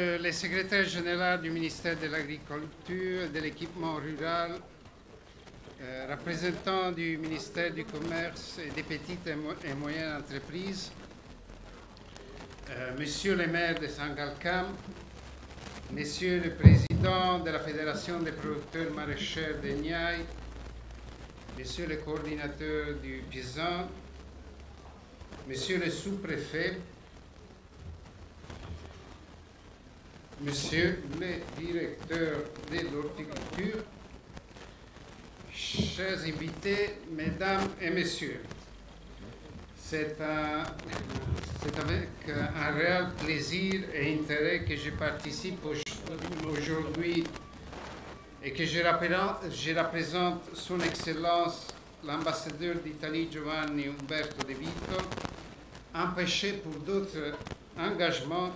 Le secrétaire général du ministère de l'Agriculture et de l'Équipement rural, représentant du ministère du Commerce et des petites et moyennes entreprises, Monsieur le maire de Sangalkam, Monsieur le président de la Fédération des producteurs maraîchers de Niayes, Monsieur le coordinateur du paysan, Monsieur le sous-préfet, Monsieur le directeur de l'horticulture, chers invités, mesdames et messieurs, c'est avec un réel plaisir et intérêt que je participe aujourd'hui et que je représente son Excellence l'ambassadeur d'Italie Giovanni Umberto De Vito, empêché pour d'autres engagements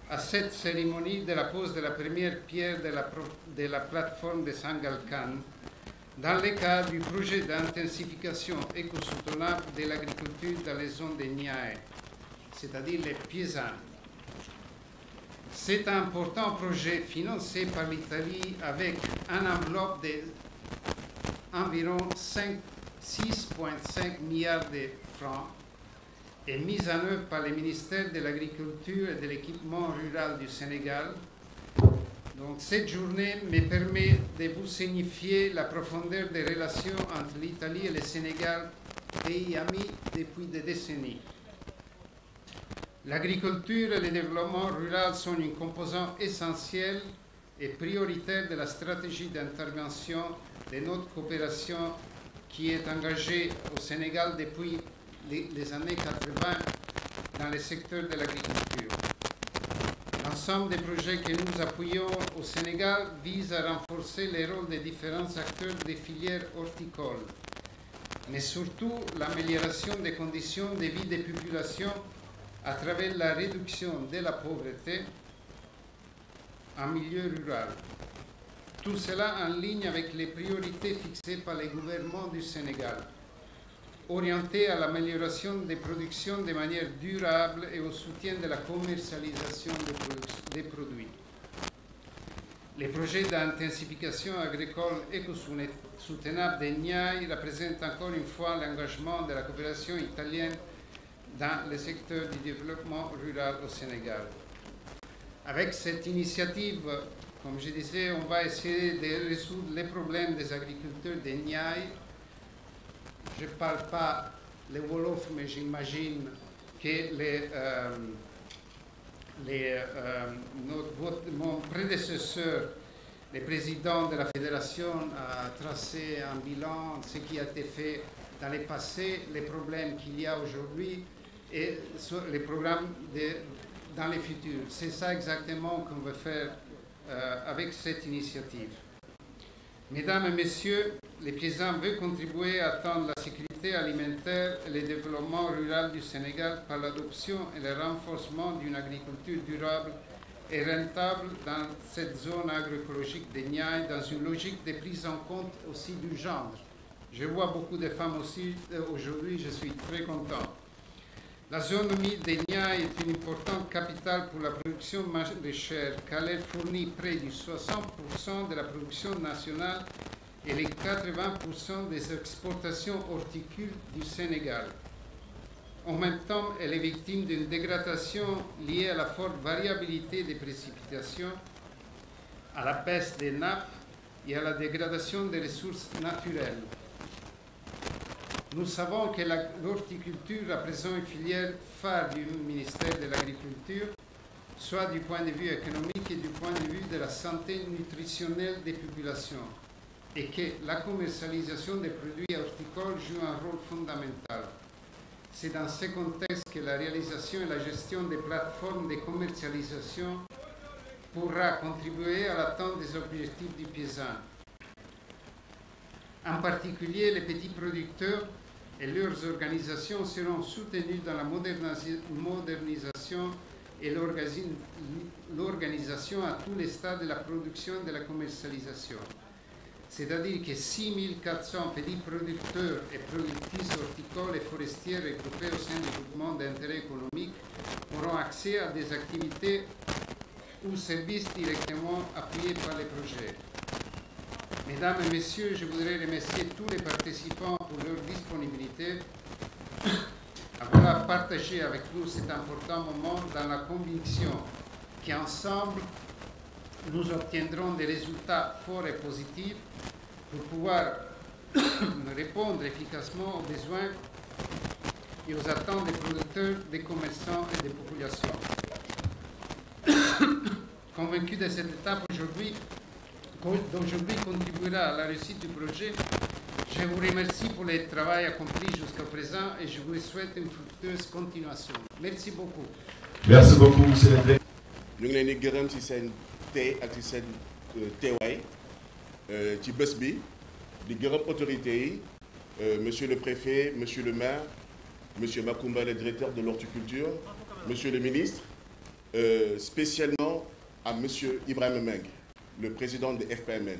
à cette cérémonie de la pose de la première pierre de la plateforme de Sangalkam dans le cadre du projet d'intensification éco-soutenable de l'agriculture dans les zones de Niayes, c'est-à-dire les paysans. C'est un important projet financé par l'Italie avec une enveloppe d'environ 6,5 milliards de francs et mise en œuvre par le ministère de l'Agriculture et de l'Équipement rural du Sénégal. Donc, cette journée me permet de vous signifier la profondeur des relations entre l'Italie et le Sénégal, pays amis depuis des décennies. L'agriculture et le développement rural sont une composante essentielle et prioritaire de la stratégie d'intervention de notre coopération qui est engagée au Sénégal depuis les années 80 dans le secteur de l'agriculture. L'ensemble des projets que nous appuyons au Sénégal visent à renforcer les rôles des différents acteurs des filières horticoles, mais surtout l'amélioration des conditions de vie des populations à travers la réduction de la pauvreté en milieu rural. Tout cela en ligne avec les priorités fixées par le gouvernement du Sénégal, orienté à l'amélioration des productions de manière durable et au soutien de la commercialisation des produits. Les projets d'intensification agricole éco-soutenable de Niayes représentent encore une fois l'engagement de la coopération italienne dans le secteur du développement rural au Sénégal. Avec cette initiative, comme je disais, on va essayer de résoudre les problèmes des agriculteurs de Niayes. Je ne parle pas le Wolof, mais j'imagine que mon prédécesseur, le président de la fédération, a tracé un bilan, ce qui a été fait dans le passé, les problèmes qu'il y a aujourd'hui et les programmes dans le futur. C'est ça exactement qu'on veut faire avec cette initiative. Mesdames et messieurs, les paysans veulent contribuer à atteindre la sécurité alimentaire et le développement rural du Sénégal par l'adoption et le renforcement d'une agriculture durable et rentable dans cette zone agroécologique des Niayes, dans une logique de prise en compte aussi du genre. Je vois beaucoup de femmes aussi aujourd'hui, je suis très content. La zone humide des Niayes est une importante capitale pour la production maraîchère, car elle fournit près de 60% de la production nationale et les 80% des exportations horticoles du Sénégal. En même temps, elle est victime d'une dégradation liée à la forte variabilité des précipitations, à la baisse des nappes et à la dégradation des ressources naturelles. Nous savons que l'horticulture représente une filière phare du ministère de l'Agriculture, soit du point de vue économique et du point de vue de la santé nutritionnelle des populations, et que la commercialisation des produits horticoles joue un rôle fondamental. C'est dans ce contexte que la réalisation et la gestion des plateformes de commercialisation pourra contribuer à l'atteinte des objectifs du paysan. En particulier, les petits producteurs et leurs organisations seront soutenus dans la modernisation et l'organisation à tous les stades de la production et de la commercialisation. C'est-à-dire que 6400 petits producteurs et productrices horticoles et forestières regroupés au sein du groupement d'intérêt économique auront accès à des activités ou services directement appuyés par les projets. Mesdames et messieurs, je voudrais remercier tous les participants pour leur disponibilité à vouloir partager avec nous cet important moment dans la conviction qu'ensemble, nous obtiendrons des résultats forts et positifs pour pouvoir répondre efficacement aux besoins et aux attentes des producteurs, des commerçants et des populations. Convaincu de cette étape d'aujourd'hui contribuera à la réussite du projet, je vous remercie pour le travail accompli jusqu'à présent et je vous souhaite une fructueuse continuation. Merci beaucoup. Merci beaucoup, monsieur le président. ñu ngi leen di gërëm ci seen tey ak ci seen teewaay ci bés bi di gërëm autorités yi monsieur le préfet, monsieur le maire, monsieur Macoumba, le directeur de l'horticulture, monsieur le ministre, spécialement à monsieur Ibrahima Mbengue, le président de FPMN.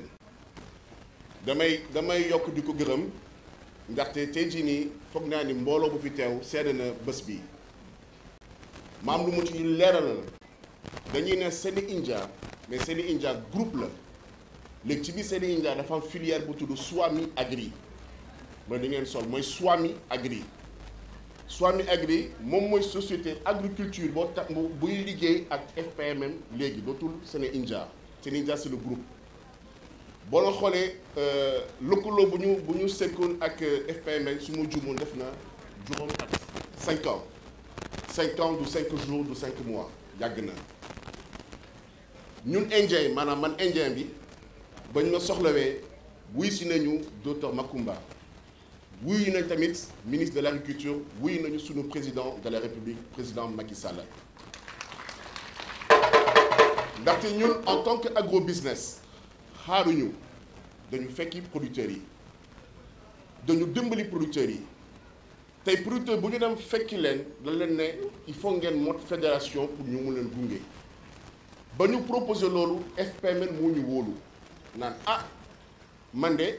damay yokk di ko gërëm ndaxte tey jii nii foog naa ni mbooloo bu fi teew seede na bés bi maam lu mu ci leeral na dañuy ne Seni India mais Seni India groupe la léegi ci biir Seni India dafa am filière bu tudd Swami Agri mooy li ngeen sol mooy Swami Agri. Swami Agri moom mooy société agriculture boo tax buy liggéey ak FPMN léegi dootul Seni India. Seni India c'est le groupe boo la xoolee lëkkaloo bu ñu sekkoon ak FPMN su ma juumoon def na juróom ak 5 ans 5 ans du 5 jours du 5 mois yàgg na ñun indien maanaam man indien bi bañ ma soxlawee wuy si nañu docteur Macoumba wuyu nañ tamit ministre de l'agriculture wuyu nañu sunu président de la république président Macky Sall ndaxte ñun en tant que agro business xaaruñu dañu fekki producteurs yi dañu dimbali producteurs yi tey producteur bu ñu dem fekki leen dañ leen ne il faut ngeen mot fédération pour ñu mun leen gunge ba ñu proposé loolu FPMN moo ñu wóolu naan ah man de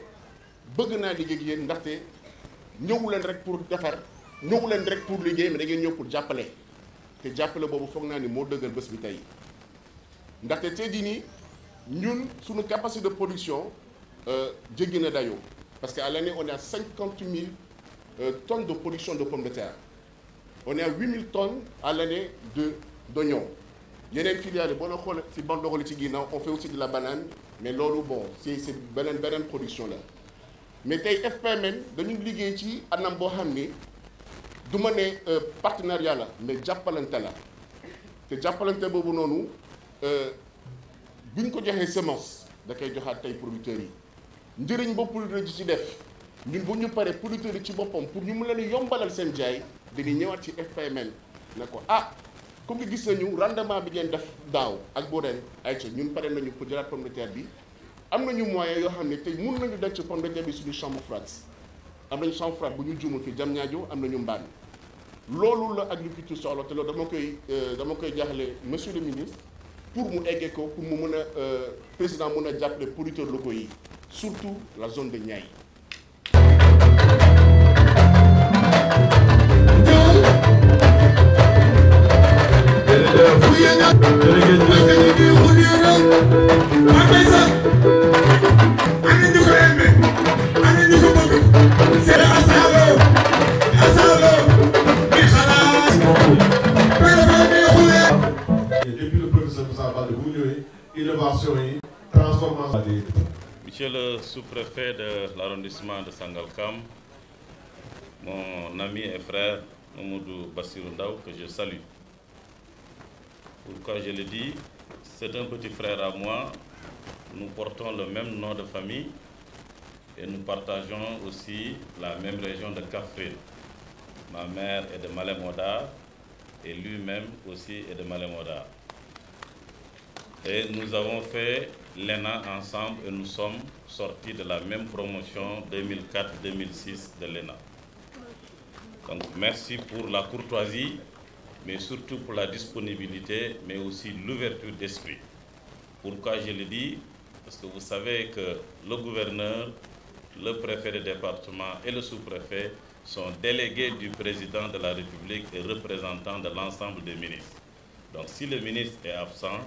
bëgg naa liggéey ak yéen ndaxte ñëwu leen rek pour defar ñëwu leen rek pour liggéey mais da ngeen ñëw pour jàppale te jàppale boobu foog naa ni moo dëggal bés bi tey ndaxte tey jii nii ñun suñu capacité de production jéggi na dayoo parce que à l'année on est à 50 000 tonnes de production de pommes de terre on est à 8 000 tonnes à l'année d'oignons yeneen filières yi boo la xoolee si banderole ci ginnaaw on fait aussi de la banane mais loolu bon c'est beneen production la mais tey FPMN dañu liggéey ci anam boo xam ni du ma ne partenariat la mais jàppalante la te jàppalante boobu noonu bu ñu ko joxee semence da koy joxaat tey producteurs yi njëriñ ba producteurs yi ci def ñun bu ñu paree producteurs yi ci boppam pour ñu mën leen yombalal seen jaay dañuy ñëwaat ci FPMN ne ko ah comme que gis nañu rendement bi ngeen def daaw ak boo ren ay ca ñun pare nañu pour jëlaat pomme de terre bi am nañu moyen yoo xam ne tey mun nañu denc pomme de terre bi suñu chambre froide am nañu chambre froide bu ñu juumul fi Diamniadio am nañu mbaan loolu la agriculture soxla te loolu dama koy jaaxle monsieur le ministre pour mu eggee ko pour mu mën a président mën a jàppale producteurs locaux yi surtout la zone de Niayes. Monsieur le sous-préfet de l'arrondissement de Sangalkam, mon ami et frère Mamoudou Bassirou Ndaw, que je salue. Pourquoi je le dis? C'est un petit frère à moi. Nous portons le même nom de famille et nous partageons aussi la même région de Kaffrine. Ma mère est de Malem Hodar et lui-même aussi est de Malem Hodar. Et nous avons fait l'ENA ensemble et nous sommes sortis de la même promotion 2004-2006 de l'ENA. Donc merci pour la courtoisie, mais surtout pour la disponibilité, mais aussi l'ouverture d'esprit. Pourquoi je le dis? Parce que vous savez que le gouverneur, le préfet de département et le sous-préfet sont délégués du président de la République et représentants de l'ensemble des ministres. Donc si le ministre est absent,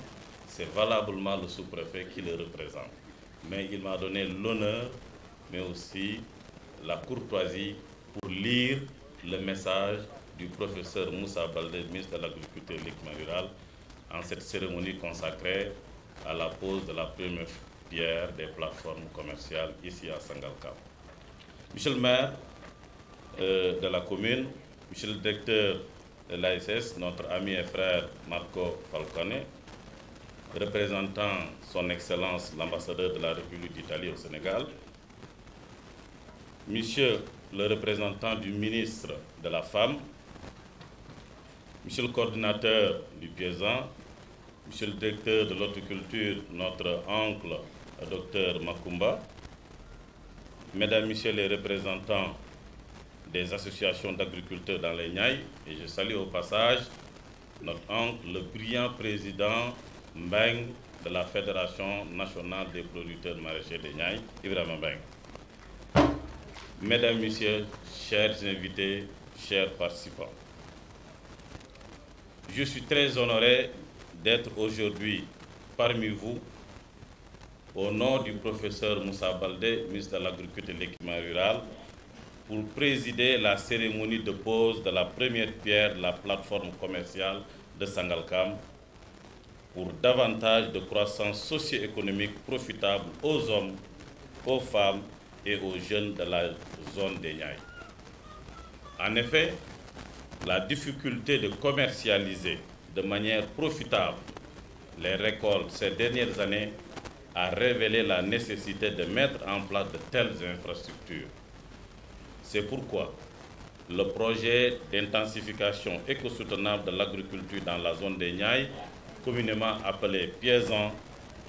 c'est valablement le sous-préfet qui le représente. Mais il m'a donné l'honneur, mais aussi la courtoisie pour lire le message du professeur Moussa Baldé, ministre de l'Agriculture et de l'Équipement rural, en cette cérémonie consacrée à la pose de la première pierre des plateformes commerciales ici à Sangalkam. Monsieur le maire de la commune, monsieur le directeur de l'ASS, notre ami et frère Marco Falcone, représentant son Excellence l'ambassadeur de la République d'Italie au Sénégal, monsieur le représentant du ministre de la Femme, monsieur le coordinateur du paysan, monsieur le directeur de l'horticulture, notre oncle, le docteur Makumba, mesdames, messieurs les représentants des associations d'agriculteurs dans les Niayes, et je salue au passage notre oncle, le brillant président Mbeng de la Fédération nationale des producteurs maraîchers des Niayes, Ibrahima Mbeng. Mesdames, messieurs, chers invités, chers participants, je suis très honoré d'être aujourd'hui parmi vous au nom du professeur Moussa Baldé, ministre de l'Agriculture et de l'Équipement rural, pour présider la cérémonie de pose de la première pierre de la plateforme commerciale de Sangalkam pour davantage de croissance socio-économique profitable aux hommes, aux femmes et aux jeunes de la zone des Niayes. En effet, la difficulté de commercialiser de manière profitable les récoltes ces dernières années a révélé la nécessité de mettre en place de telles infrastructures. C'est pourquoi le projet d'intensification éco-soutenable de l'agriculture dans la zone des Niayes, communément appelé Piezan,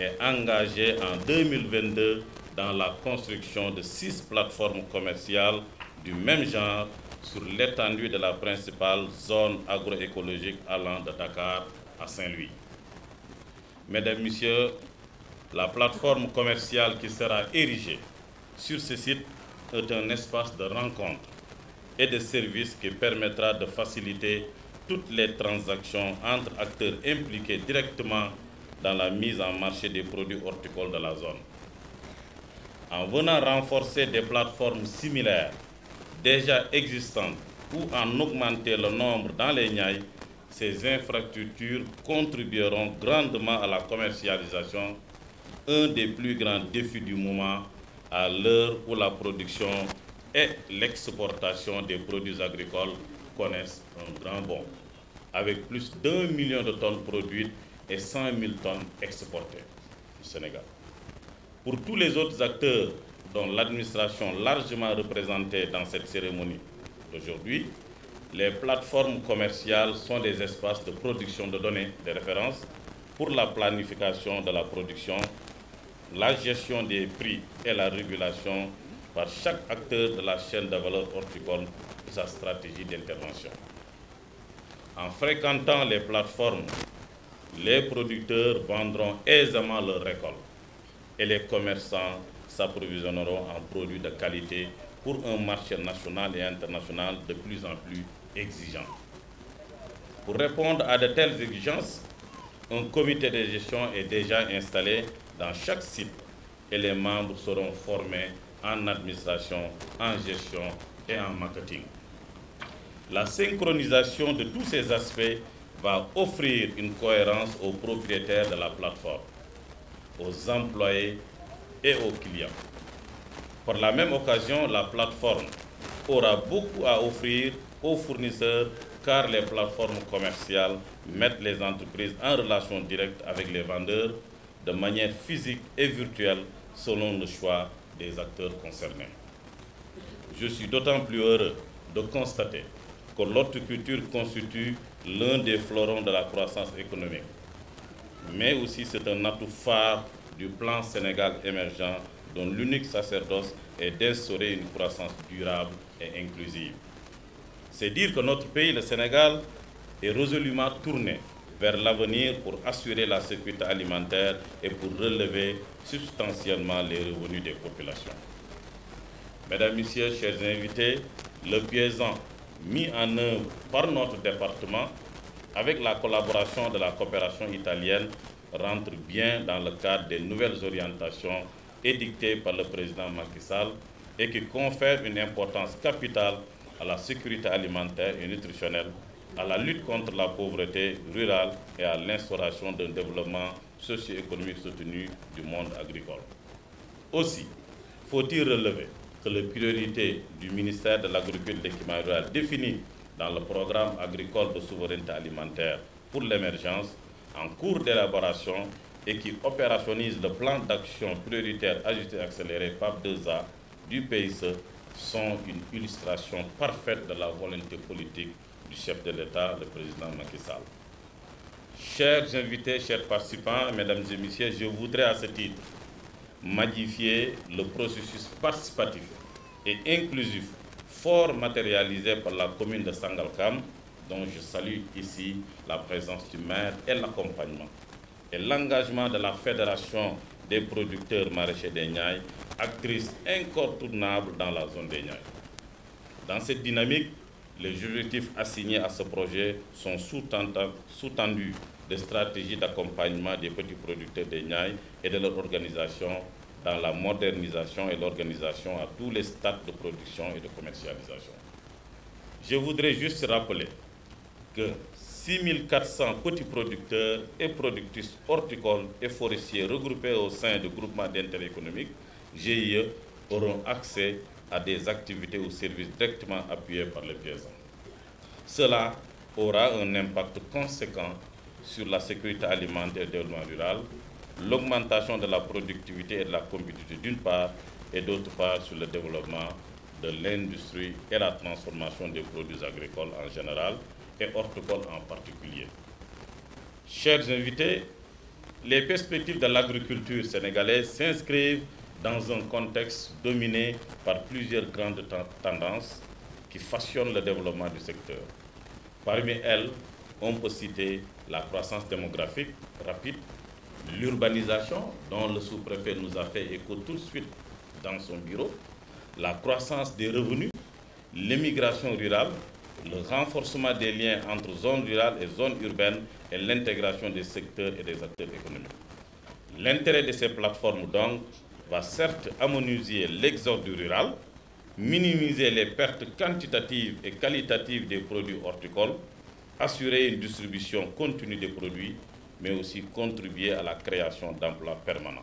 est engagé en 2022 dans la construction de 6 plateformes commerciales du même genre sur l'étendue de la principale zone agroécologique allant de Dakar à Saint-Louis. Mesdames, Messieurs, la plateforme commerciale qui sera érigée sur ce site est un espace de rencontre et de services qui permettra de faciliter toutes les transactions entre acteurs impliqués directement dans la mise en marché des produits horticoles de la zone. En venant renforcer des plateformes similaires déjà existantes ou en augmenter le nombre dans les Niayes, ces infrastructures contribueront grandement à la commercialisation, un des plus grands défis du moment à l'heure où la production et l'exportation des produits agricoles connaissent un grand bond, avec plus d'1 million de tonnes produites et 100 000 tonnes exportées du Sénégal. Pour tous les autres acteurs dont l'administration largement représentée dans cette cérémonie d'aujourd'hui, les plateformes commerciales sont des espaces de production de données de référence pour la planification de la production, la gestion des prix et la régulation par chaque acteur de la chaîne de valeur horticole de sa stratégie d'intervention. En fréquentant les plateformes, les producteurs vendront aisément leurs récoltes et les commerçants s'approvisionneront en produits de qualité pour un marché national et international de plus en plus exigeant. Pour répondre à de telles exigences, un comité de gestion est déjà installé dans chaque site et les membres seront formés en administration, en gestion et en marketing. La synchronisation de tous ces aspects va offrir une cohérence aux propriétaires de la plateforme, aux employés et aux clients. Par la même occasion, la plateforme aura beaucoup à offrir aux fournisseurs car les plateformes commerciales mettent les entreprises en relation directe avec les vendeurs de manière physique et virtuelle selon le choix des acteurs concernés. Je suis d'autant plus heureux de constater que l'horticulture constitue l'un des fleurons de la croissance économique. Mais aussi c'est un atout phare du plan Sénégal émergent dont l'unique sacerdoce est d'instaurer une croissance durable et inclusive. C'est dire que notre pays, le Sénégal, est résolument tourné vers l'avenir pour assurer la sécurité alimentaire et pour relever substantiellement les revenus des populations. Mesdames, Messieurs, chers invités, le Piezan mis en œuvre par notre département avec la collaboration de la coopération italienne rentre bien dans le cadre des nouvelles orientations édictées par le président Macky Sall et qui confèrent une importance capitale à la sécurité alimentaire et nutritionnelle, à la lutte contre la pauvreté rurale et à l'instauration d'un développement socio-économique soutenu du monde agricole. Aussi, faut-il relever que les priorités du ministère de l'Agriculture et de l'Équipement rural définies dans le programme agricole de souveraineté alimentaire pour l'émergence, en cours d'élaboration et qui opérationnise le plan d'action prioritaire ajusté et accéléré PAP 2A du PSE, sont une illustration parfaite de la volonté politique du chef de l'État, le président Macky Sall. Chers invités, chers participants, mesdames et messieurs, je voudrais à ce titre magnifier le processus participatif et inclusif fort matérialisé par la commune de Sangalkam, dont je salue ici la présence du maire et l'accompagnement, et l'engagement de la Fédération des producteurs maraîchers des Niayes, actrice incontournable dans la zone des Niayes. Dans cette dynamique, les objectifs assignés à ce projet sont sous-tendus de stratégies d'accompagnement des petits producteurs des Niayes et de leur organisation dans la modernisation et l'organisation à tous les stades de production et de commercialisation. Je voudrais juste rappeler que 6400 petits producteurs et productrices horticoles et forestiers regroupés au sein du groupement d'intérêt économique, GIE, auront accès à des activités ou services directement appuyés par les paysans. Cela aura un impact conséquent sur la sécurité alimentaire et le développement rural, l'augmentation de la productivité et de la compétitivité d'une part, et d'autre part sur le développement de l'industrie et la transformation des produits agricoles en général et horticoles en particulier. Chers invités, les perspectives de l'agriculture sénégalaise s'inscrivent dans un contexte dominé par plusieurs grandes tendances qui façonnent le développement du secteur. Parmi elles, on peut citer la croissance démographique rapide, l'urbanisation, dont le sous-préfet nous a fait écho tout de suite dans son bureau, la croissance des revenus, l'immigration rurale, le renforcement des liens entre zones rurales et zones urbaines et l'intégration des secteurs et des acteurs économiques. L'intérêt de ces plateformes, donc, va certes amenuiser l'exode rural, minimiser les pertes quantitatives et qualitatives des produits horticoles, assurer une distribution continue des produits, mais aussi contribuer à la création d'emplois permanents.